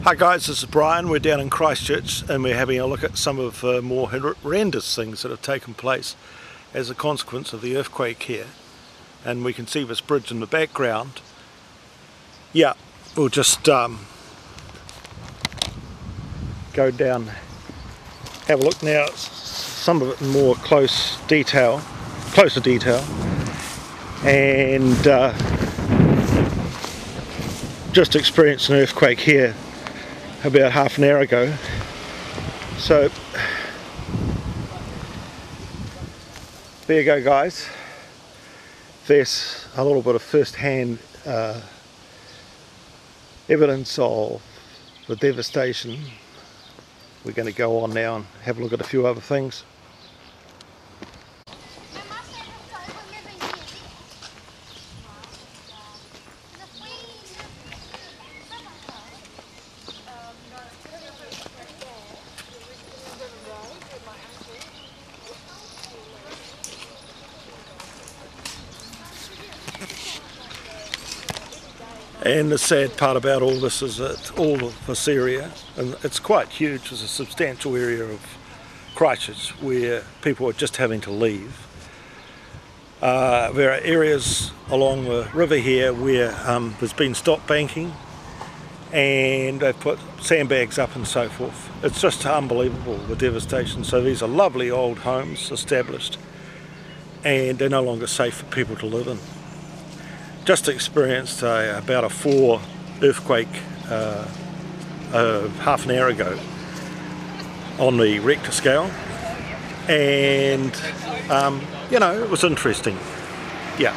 Hi guys, this is Brian. We're down in Christchurch and we're having a look at some of the more horrendous things that have taken place as a consequence of the earthquake here. And we can see this bridge in the background. Yeah, we'll just go down, have a look now at some of it in more closer detail, and just experienced an earthquake here about half an hour ago. So there you go guys, there's a little bit of first-hand evidence of the devastation. We're going to go on now and have a look at a few other things. And the sad part about all this is that all of this area, and it's quite huge, it's a substantial area of Christchurch where people are just having to leave. There are areas along the river here where there's been stop banking and they've put sandbags up and so forth. It's just unbelievable, the devastation. So these are lovely old homes established and they're no longer safe for people to live in. Just experienced about a 4 earthquake half an hour ago on the Richter scale, and you know, it was interesting. Yeah.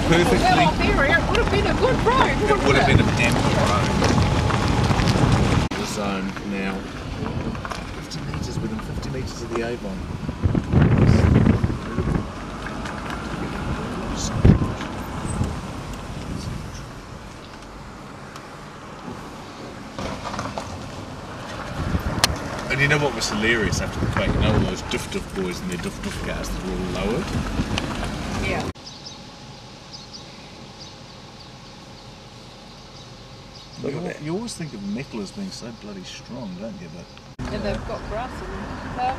Perfectly. Well, theory, it would have been a good road. It would have been a damn road. The zone now. 50 metres, within 50 metres of the Avon. And you know what was hilarious after the quake? You know all those duff boys and their duff cars that were all lowered? Yeah. You always think of metal as being so bloody strong, don't you? But And they've got brass in them.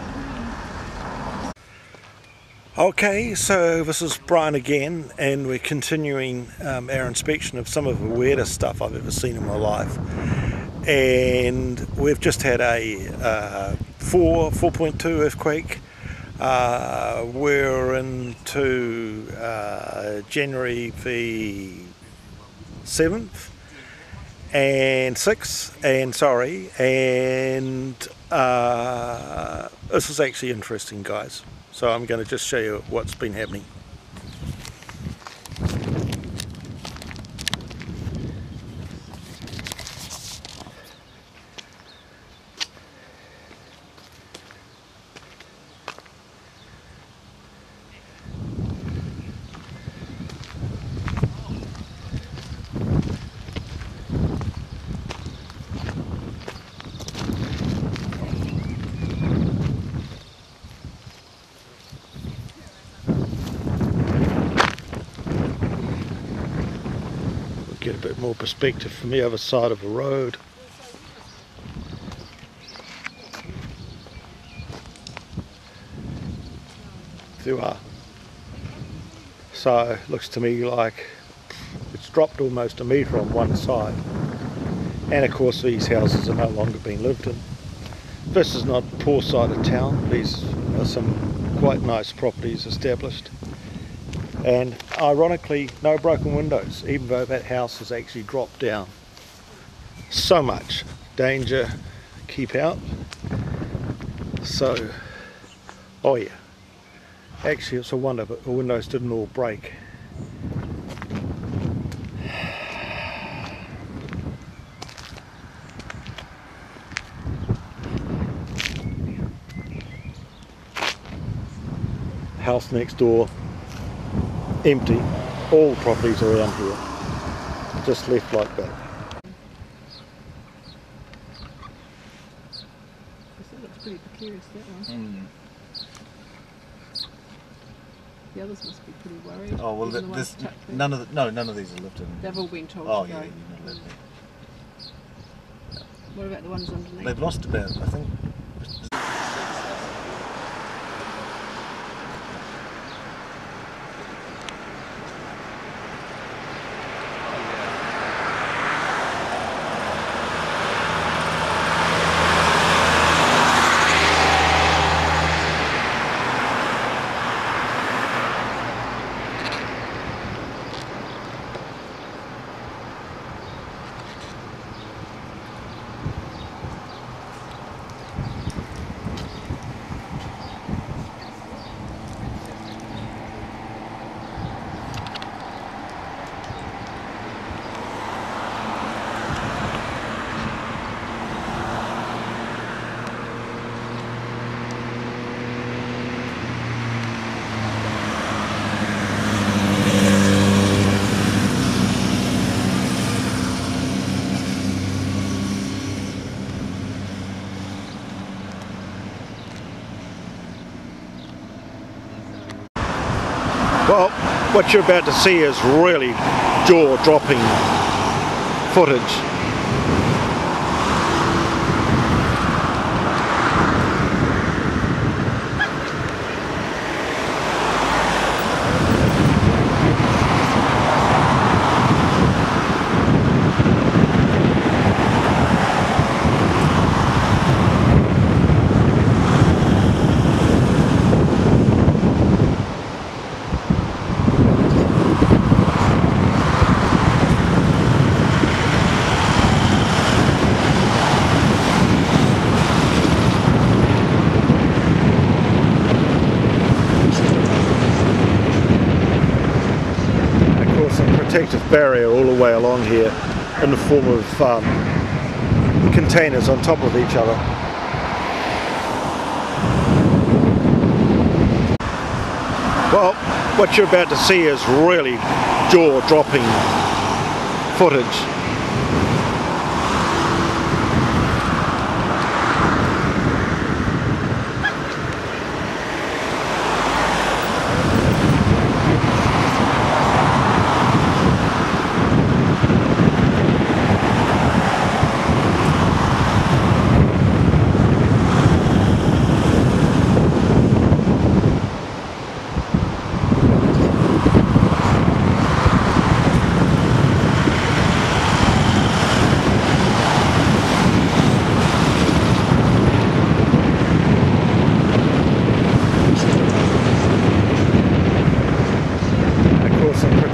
Okay, so this is Brian again, and we're continuing our inspection of some of the weirdest stuff I've ever seen in my life. And we've just had a 4.2 earthquake. We're into January the 7th. And 6th, and this is actually interesting guys, so I'm going to just show you what's been happening. Get a bit more perspective from the other side of the road. There you are. So it looks to me like it's dropped almost a metre on one side, and of course these houses are no longer being lived in. This is not the poor side of town. These are some quite nice properties established. And ironically, no broken windows, even though that house has actually dropped down. So much danger, keep out. So, oh yeah, actually it's a wonder that the windows didn't all break. house next door, empty. All properties around here, just left like that. It looks pretty precarious, that one. The others must be pretty worried. Oh well, none of these are lifted. They've all been told Oh to yeah, go. you're not allowed to. What about the ones underneath? They've lost about, I think. Well, what you're about to see is really jaw-dropping footage. Protective barrier all the way along here in the form of containers on top of each other. Well, what you're about to see is really jaw-dropping footage.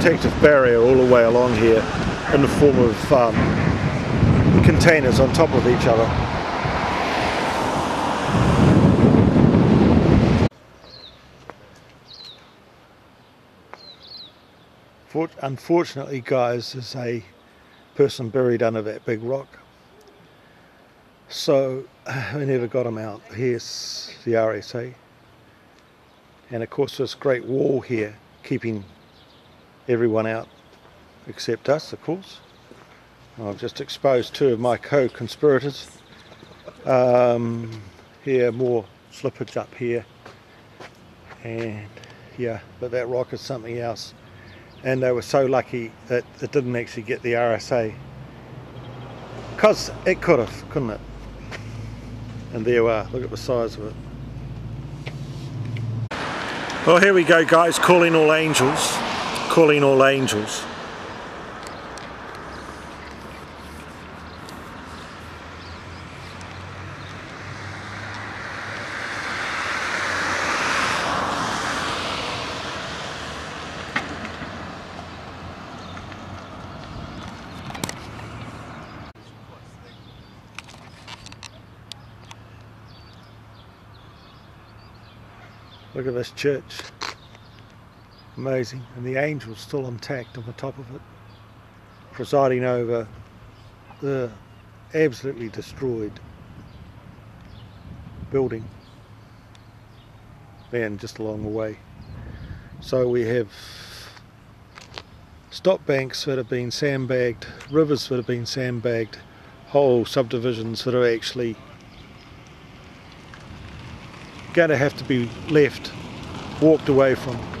Protective barrier all the way along here in the form of containers on top of each other. Unfortunately, guys, there's a person buried under that big rock, so we never got him out. Here's the RSA, and of course this great wall here keeping everyone out except us, of course. I've just exposed two of my co-conspirators. Here, more slippage up here, and yeah, but that rock is something else, and they were so lucky that it didn't actually get the RSA, because it could have, couldn't it? And there we are, look at the size of it. Well, here we go, guys, calling all angels. Calling all angels. Look at this church. Amazing, and the angel's still intact on the top of it, presiding over the absolutely destroyed building. land just along the way. So we have stop banks that have been sandbagged, rivers that have been sandbagged, whole subdivisions that are actually going to have to be left, walked away from.